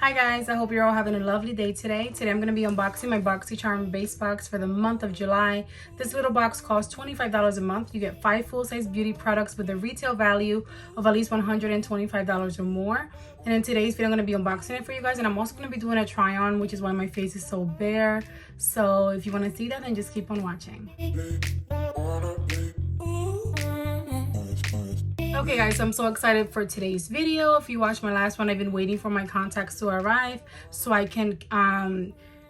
Hi guys, I hope you're all having a lovely day today. Today I'm going to be unboxing my Boxycharm base box for the month of July. This little box costs $25 a month. You get 5 full-size beauty products with a retail value of at least $125 or more. And in today's video, I'm going to be unboxing it for you guys. And I'm also going to be doing a try-on, which is why my face is so bare. So if you want to see that, then just keep on watching. Okay guys, I'm so excited for today's video. If you watched my last one, I've been waiting for my contacts to arrive so I can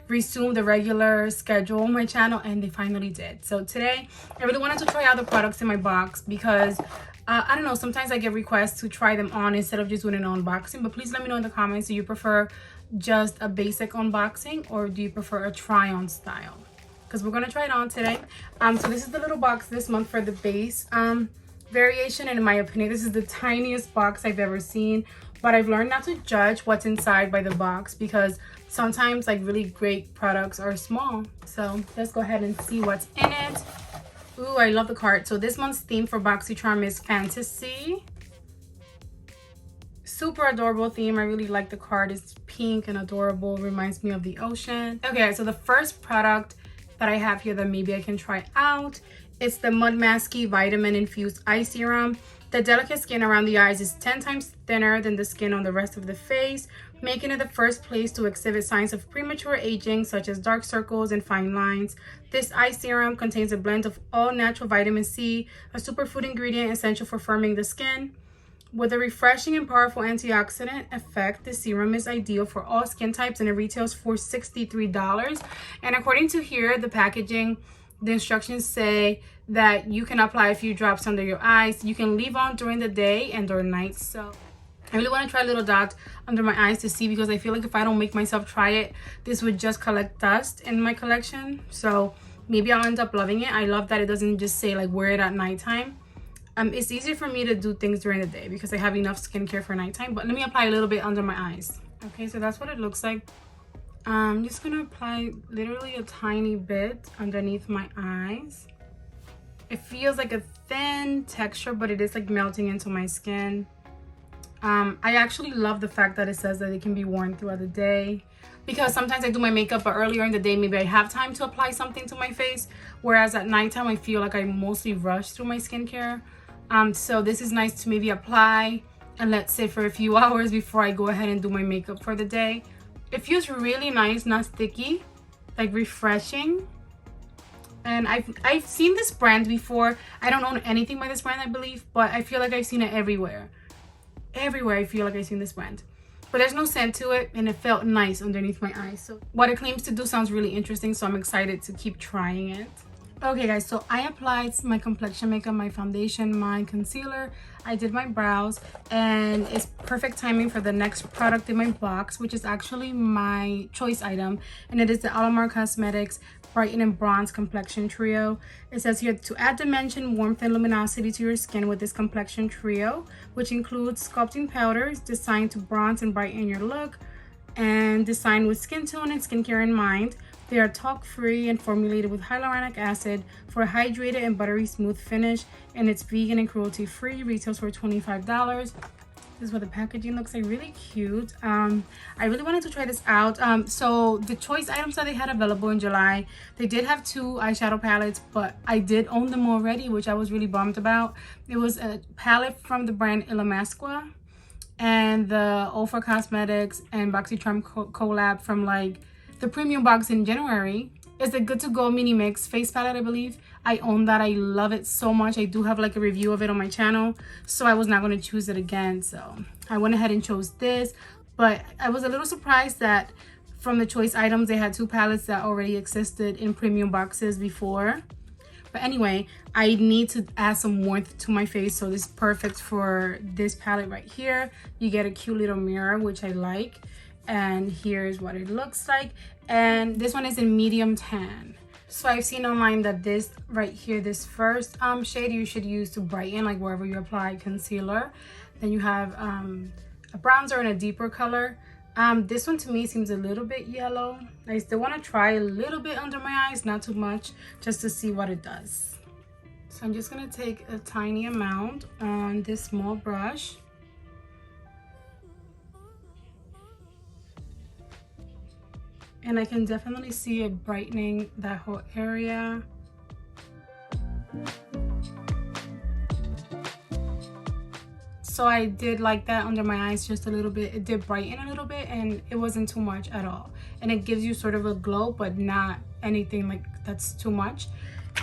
resume the regular schedule on my channel, and they finally did. So today I really wanted to try out the products in my box because I don't know, sometimes I get requests to try them on instead of just doing an unboxing. But please let me know in the comments, do you prefer just a basic unboxing or do you prefer a try-on style? Because we're going to try it on today. So this is the little box this month for the base variation, and in my opinion this is the tiniest box I've ever seen. But I've learned not to judge what's inside by the box because sometimes like really great products are small. So let's go ahead and see what's in it. Ooh, I love the card. So this month's theme for Boxycharm is fantasy. Super adorable theme. I really like the card. It's pink and adorable, reminds me of the ocean. Okay, so the first product that I have here that maybe I can try out, it's the Mudmasky vitamin infused eye serum. The delicate skin around the eyes is 10 times thinner than the skin on the rest of the face, making it the first place to exhibit signs of premature aging such as dark circles and fine lines. This eye serum contains a blend of all natural vitamin C, a superfood ingredient essential for firming the skin. With a refreshing and powerful antioxidant effect, the serum is ideal for all skin types and it retails for $63. And according to here, the packaging, the instructions say that you can apply a few drops under your eyes. You can leave on during the day and during night. So I really want to try a little dot under my eyes to see, because I feel like if I don't make myself try it, this would just collect dust in my collection. So maybe I'll end up loving it. I love that it doesn't just say like wear it at nighttime. It's easier for me to do things during the day because I have enough skincare for nighttime. But let me apply a little bit under my eyes. Okay, so that's what it looks like. I'm just gonna apply literally a tiny bit underneath my eyes. It feels like a thin texture, but it is like melting into my skin. I actually love the fact that it says that it can be worn throughout the day, because sometimes I do my makeup, but earlier in the day maybe I have time to apply something to my face, whereas at nighttime I feel like I mostly rush through my skincare. So this is nice to maybe apply and let sit for a few hours before I go ahead and do my makeup for the day. It feels really nice, not sticky, like refreshing. And I've seen this brand before. I don't own anything by this brand, I believe, but I feel like I've seen it everywhere. Everywhere I feel like I've seen this brand. But there's no scent to it, and it felt nice underneath my eyes. So what it claims to do sounds really interesting, so I'm excited to keep trying it. Okay guys, so I applied my complexion makeup, my foundation, my concealer. I did my brows, and it's perfect timing for the next product in my box, which is actually my choice item, and it is the Alamar Cosmetics Brighten and Bronze Complexion Trio. It says here to add dimension, warmth, and luminosity to your skin with this complexion trio, which includes sculpting powders designed to bronze and brighten your look, and designed with skin tone and skincare in mind. They are talc-free and formulated with hyaluronic acid for a hydrated and buttery smooth finish, and it's vegan and cruelty-free. Retails for $25. This is what the packaging looks like, really cute. I really wanted to try this out. So the choice items that they had available in July, they did have 2 eyeshadow palettes, but I did own them already, which I was really bummed about. It was a palette from the brand Alamar and the Ultra Cosmetics and Boxycharm collab from like the premium box in January. It's a Good to Go mini mix face palette, I believe. I own that. I love it so much. I do have like a review of it on my channel, so I was not going to choose it again. So I went ahead and chose this, but I was a little surprised that from the choice items they had 2 palettes that already existed in premium boxes before. But anyway, I need to add some warmth to my face, so this is perfect for this palette right here. You get a cute little mirror, which I like. And here's what it looks like, and this one is in medium tan. So I've seen online that this right here, this first shade you should use to brighten, like wherever you apply concealer. Then you have a bronzer and a deeper color. This one to me seems a little bit yellow. I still want to try a little bit under my eyes, not too much, just to see what it does. So I'm just going to take a tiny amount on this small brush and I can definitely see it brightening that whole area. So I did like that under my eyes just a little bit. It did brighten a little bit, and it wasn't too much at all. And it gives you sort of a glow, but not anything like that's too much.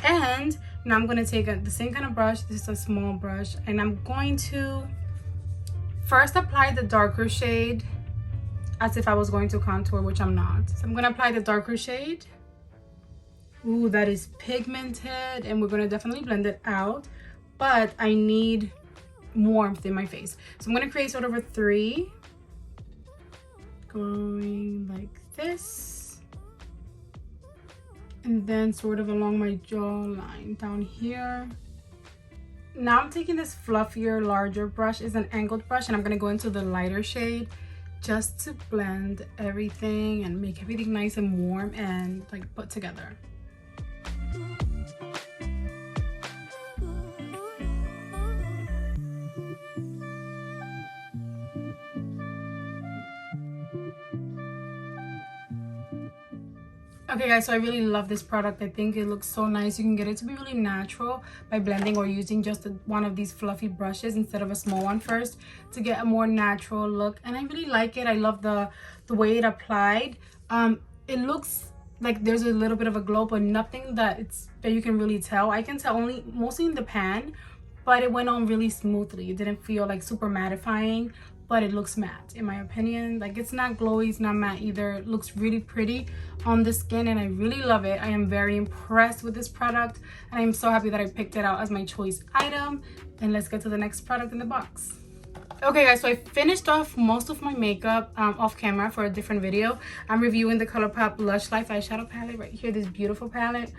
And now I'm going to take the same kind of brush. This is a small brush, and I'm going to first apply the darker shade as if I was going to contour, which I'm not. So I'm going to apply the darker shade. Ooh, that is pigmented, and we're going to definitely blend it out, but I need warmth in my face. So I'm going to create sort of a 3, going like this, and then sort of along my jawline down here. Now I'm taking this fluffier, larger brush. It's an angled brush, and I'm going to go into the lighter shade just to blend everything and make everything nice and warm and like put together. Okay guys, so I really love this product. I think it looks so nice. You can get it to be really natural by blending or using just one of these fluffy brushes instead of a small one first to get a more natural look. And I really like it. I love the way it applied. It looks like there's a little bit of a glow, but nothing that you can really tell. I can tell mostly in the pan, but it went on really smoothly. It didn't feel like super mattifying, but it looks matte in my opinion. Like, it's not glowy, it's not matte either. It looks really pretty on the skin, and I really love it. I am very impressed with this product, and I'm so happy that I picked it out as my choice item. And let's get to the next product in the box. Okay guys, so I finished off most of my makeup off camera for a different video. I'm reviewing the ColourPop Lush Life eyeshadow palette right here, this beautiful palette.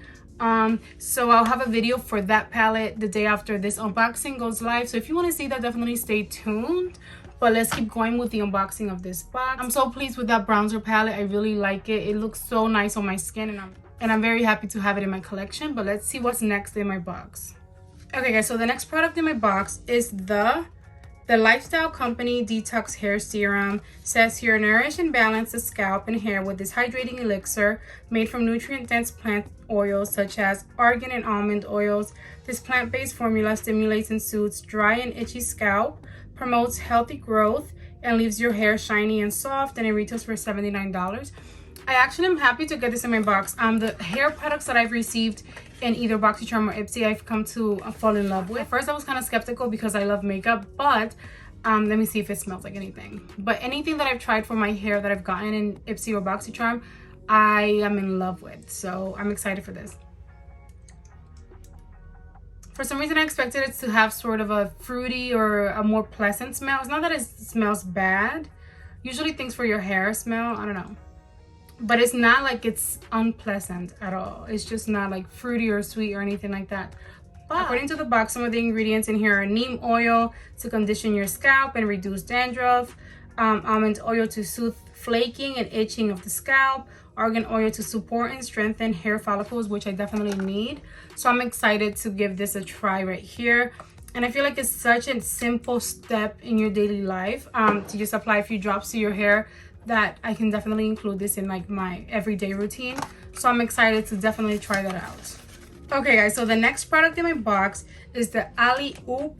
So I'll have a video for that palette the day after this unboxing goes live. So if you want to see that, definitely stay tuned. But let's keep going with the unboxing of this box. I'm so pleased with that bronzer palette. I really like it. It looks so nice on my skin, and I'm very happy to have it in my collection. But let's see what's next in my box. Okay guys, so the next product in my box is the Lifestyle Company Detox Hair Serum. Says here, nourish and balance the scalp and hair with this hydrating elixir made from nutrient-dense plant oils such as argan and almond oils. This plant-based formula stimulates and soothes dry and itchy scalp, promotes healthy growth, and leaves your hair shiny and soft, and it retails for $79. I actually am happy to get this in my box. The hair products that I've received in either Boxycharm or Ipsy, I've come to fall in love with. At first I was kind of skeptical because I love makeup, but let me see if it smells like anything. But anything that I've tried for my hair that I've gotten in Ipsy or Boxycharm, I am in love with. So I'm excited for this. For some reason, I expected it to have sort of a fruity or a more pleasant smell. It's not that it smells bad. Usually things for your hair smell, I don't know. But it's not like it's unpleasant at all. It's just not like fruity or sweet or anything like that. But according to the box, some of the ingredients in here are neem oil to condition your scalp and reduce dandruff, almond oil to soothe flaking and itching of the scalp, argan oil to support and strengthen hair follicles, which I definitely need. So I'm excited to give this a try right here. And I feel like it's such a simple step in your daily life to just apply a few drops to your hair, that I can definitely include this in like my everyday routine. So I'm excited to definitely try that out. Okay guys, so the next product in my box is the Alleyoop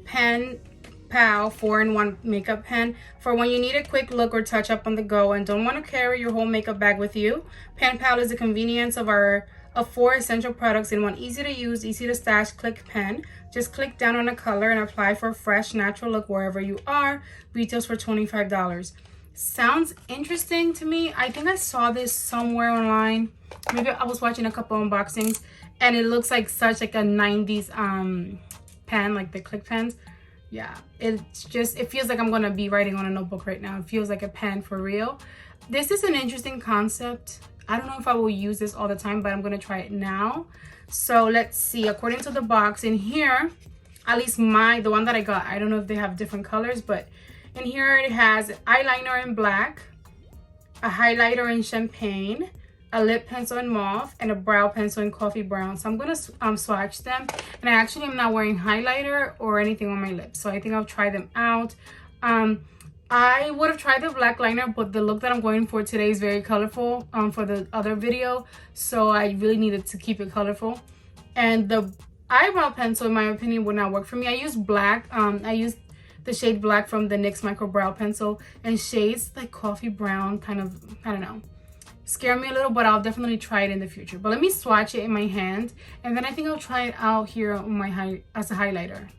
Pen Pal 4-in-1 makeup pen for when you need a quick look or touch up on the go and don't want to carry your whole makeup bag with you. Pen Pal is the convenience of 4 essential products in one easy to use, easy to stash, click pen. Just click down on a color and apply for a fresh, natural look wherever you are. Retails for $25. Sounds interesting to me. I think I saw this somewhere online. Maybe I was watching a couple unboxings, and it looks like such like a 90s pen, like the click pens. Yeah, it feels like I'm gonna be writing on a notebook right now. It feels like a pen for real. This is an interesting concept. I don't know if I will use this all the time, but I'm gonna try it now. So let's see. According to the box in here, at least the one that I got, I don't know if they have different colors, but in here it has eyeliner in black, a highlighter in champagne, a lip pencil in mauve, and a brow pencil in coffee brown. So I'm gonna swatch them, and I actually am not wearing highlighter or anything on my lips, so I think I'll try them out. I would have tried the black liner, but the look that I'm going for today is very colorful for the other video, so I really needed to keep it colorful. And the eyebrow pencil, in my opinion, would not work for me. I used black. I used the shade black from the NYX Micro Brow Pencil, and shades like coffee brown, kind of, I don't know, scare me a little, but I'll definitely try it in the future. But let me swatch it in my hand, and then I think I'll try it out here on my as a highlighter.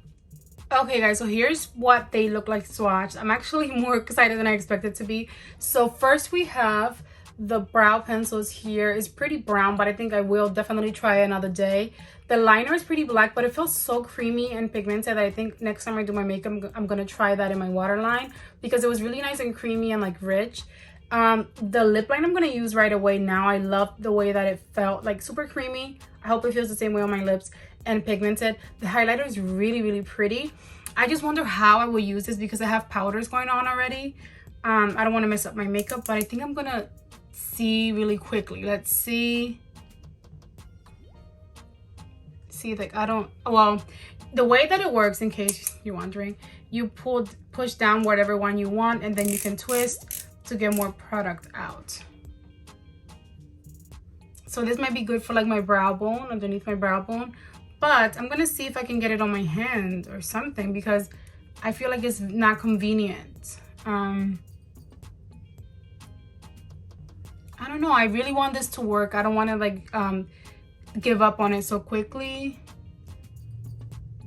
Okay guys, so here's what they look like swatched. I'm actually more excited than I expected to be. So first we have the brow pencils here. It's pretty brown, but I think I will definitely try it another day. The liner is pretty black, but it feels so creamy and pigmented that I think next time I do my makeup, I'm gonna try that in my waterline because it was really nice and creamy and like rich. The lip line I'm gonna use right away now. I love the way that it felt, like super creamy. I hope it feels the same way on my lips, and pigmented. The highlighter is really, really pretty. I just wonder how I will use this because I have powders going on already. I don't want to mess up my makeup, but I think I'm gonna see really quickly. Let's see. See, like I don't, well, the way that it works, in case you're wondering, you push down whatever one you want, and then you can twist to get more product out. So this might be good for like my brow bone, underneath my brow bone, but I'm gonna see if I can get it on my hand or something because I feel like it's not convenient. I don't know, I really want this to work. I don't want to like give up on it so quickly.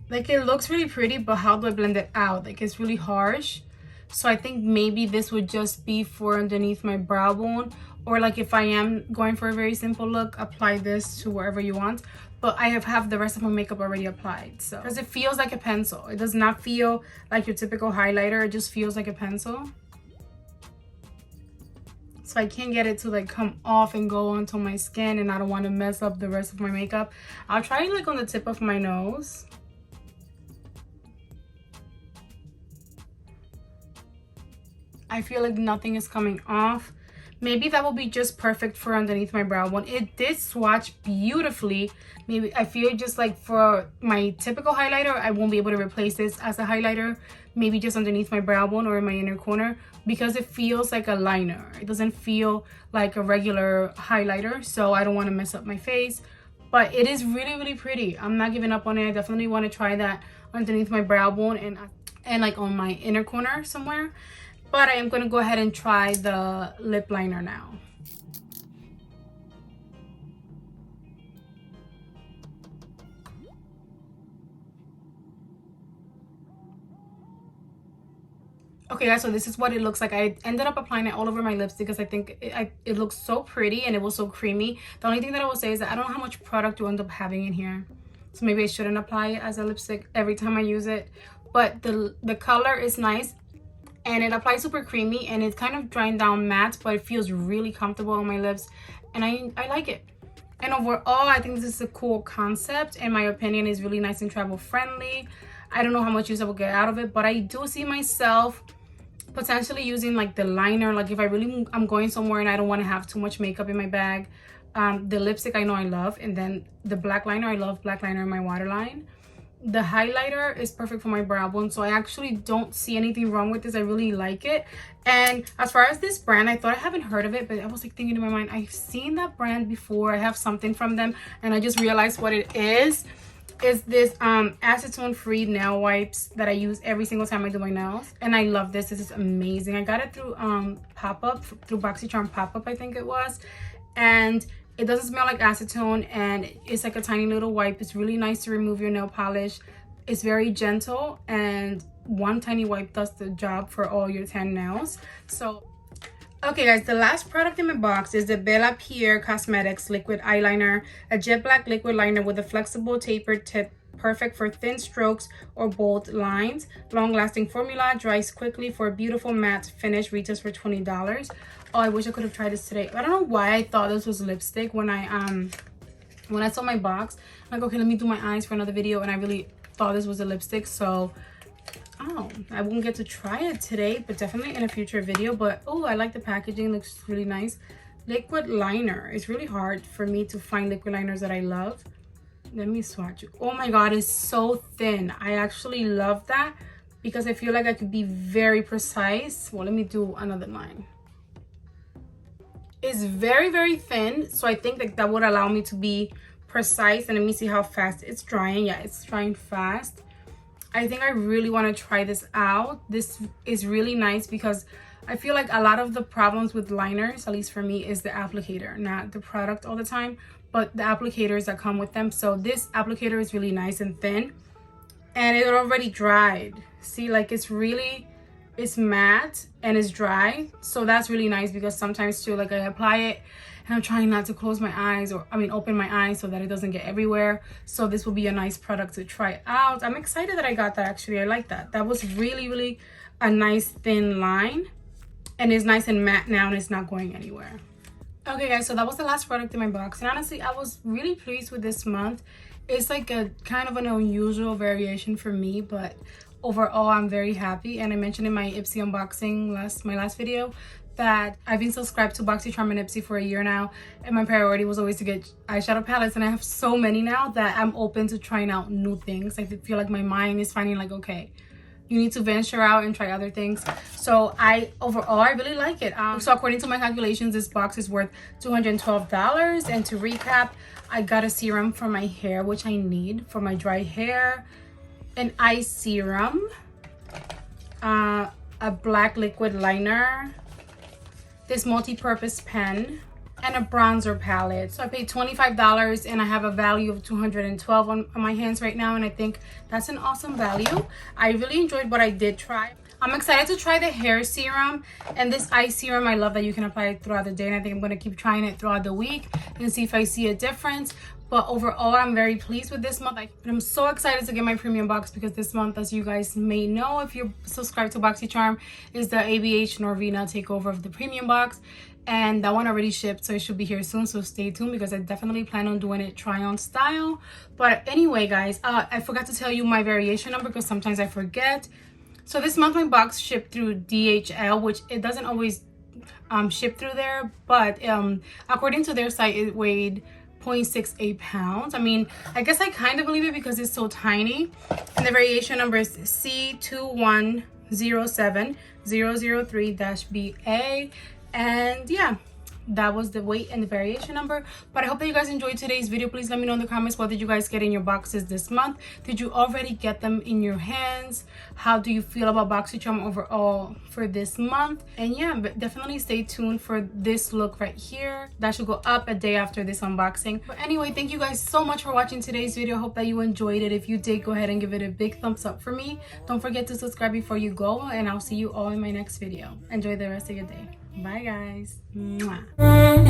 Like it looks really pretty, but how do I blend it out? Like it's really harsh. So I think maybe this would just be for underneath my brow bone, or like if I am going for a very simple look, apply this to wherever you want. But I have the rest of my makeup already applied, so because it feels like a pencil. It does not feel like your typical highlighter. It just feels like a pencil. So I can't get it to like come off and go onto my skin, and I don't want to mess up the rest of my makeup. I'll try like on the tip of my nose. I feel like nothing is coming off. Maybe that will be just perfect for underneath my brow bone. It did swatch beautifully. Maybe I feel just like for my typical highlighter, I won't be able to replace this as a highlighter. Maybe just underneath my brow bone or in my inner corner, because it feels like a liner. It doesn't feel like a regular highlighter, so I don't want to mess up my face. But it is really, really pretty. I'm not giving up on it. I definitely want to try that underneath my brow bone and like on my inner corner somewhere. But I am going to go ahead and try the lip liner now. Okay guys, so this is what it looks like. I ended up applying it all over my lips because I think it looks so pretty and it was so creamy. The only thing that I will say is that I don't know how much product you end up having in here. So maybe I shouldn't apply it as a lipstick every time I use it. But the color is nice. And it applies super creamy, and it's kind of drying down matte, but it feels really comfortable on my lips, and I like it. And overall, I think this is a cool concept. In my opinion, it's really nice and travel friendly. I don't know how much use I will get out of it, but I do see myself potentially using like the liner, like if I'm going somewhere and I don't want to have too much makeup in my bag. The lipstick I know I love, and then the black liner, I love black liner in my waterline. The highlighter is perfect for my brow bone, so I actually don't see anything wrong with this. I really like it. And as far as this brand, I thought I haven't heard of it, but I was like thinking in my mind, I've seen that brand before. I have something from them, and I just realized what it is this acetone free nail wipes that I use every single time I do my nails, and I love this. This is amazing. I got it through pop-up, through Boxycharm pop-up, I think it was. And it doesn't smell like acetone, and it's like a tiny little wipe. It's really nice to remove your nail polish. It's very gentle, and one tiny wipe does the job for all your 10 nails. So, okay guys, the last product in my box is the Pierre Cosmetics Liquid Eyeliner, a jet black liquid liner with a flexible tapered tip, perfect for thin strokes or bold lines. Long-lasting formula, dries quickly for a beautiful matte finish, retails for $20. Oh, I wish I could have tried this today. I don't know why I thought this was lipstick when I saw my box. I'm like, okay, let me do my eyes for another video, and I really thought this was a lipstick. So, oh, I won't get to try it today, but definitely in a future video. But oh, I like the packaging. Looks really nice. Liquid liner. It's really hard for me to find liquid liners that I love. Let me swatch it. Oh my god, it's so thin. I actually love that. because I feel like I could be very precise. Well, let me do another line. It's very, very thin, so I think that that would allow me to be precise. And let me see how fast it's drying. Yeah, it's drying fast. I think I really want to try this out. This is really nice because I feel like a lot of the problems with liners, at least for me, is the applicator, not the product all the time, but the applicators that come with them. So this applicator is really nice and thin, and it already dried. See, like it's matte and it's dry. So that's really nice, because sometimes too, like I apply it and I'm trying not to close my eyes, or open my eyes so that it doesn't get everywhere. So this will be a nice product to try out. I'm excited that I got that. Actually, I like that. That was really a nice thin line, and it's nice and matte now, and it's not going anywhere. Okay guys, so that was the last product in my box, and honestly I was really pleased with this month. It's like a kind of an unusual variation for me, but overall I'm very happy. And I mentioned in my Ipsy unboxing my last video that I've been subscribed to Boxycharm and Ipsy for a year now, and my priority was always to get eyeshadow palettes, and I have so many now that I'm open to trying out new things. I feel like my mind is finding like, okay, you need to venture out and try other things. So overall I really like it. So according to my calculations, this box is worth $212. And to recap, I got a serum for my hair, which I need for my dry hair, an eye serum, a black liquid liner, this multi-purpose pen, and a bronzer palette. So I paid $25 and I have a value of $212 on my hands right now, and I think that's an awesome value. I really enjoyed what I did try. I'm excited to try the hair serum, and this eye serum, I love that you can apply it throughout the day, and I think I'm going to keep trying it throughout the week and see if I see a difference. But overall, I'm very pleased with this month. I'm so excited to get my premium box, because this month, as you guys may know, if you're subscribed to Boxycharm, is the ABH Norvina takeover of the premium box. And that one already shipped, so it should be here soon. So stay tuned, because I definitely plan on doing it try on style. But anyway, guys, I forgot to tell you my variation number, because sometimes I forget. So this month my box shipped through DHL, which it doesn't always ship through there. But according to their site, it weighed 0.68 pounds. I mean, I guess I kind of believe it because it's so tiny. And the variation number is C2107003-BA. And yeah, that was the weight and the variation number. But I hope that you guys enjoyed today's video. Please let me know in the comments, what did you guys get in your boxes this month? Did you already get them in your hands? How do you feel about Boxycharm overall for this month? And yeah, but definitely stay tuned for this look right here. That should go up a day after this unboxing. But anyway, thank you guys so much for watching today's video. Hope that you enjoyed it. If you did, go ahead and give it a big thumbs up for me. Don't forget to subscribe before you go, and I'll see you all in my next video. Enjoy the rest of your day. Bye guys. Mwah.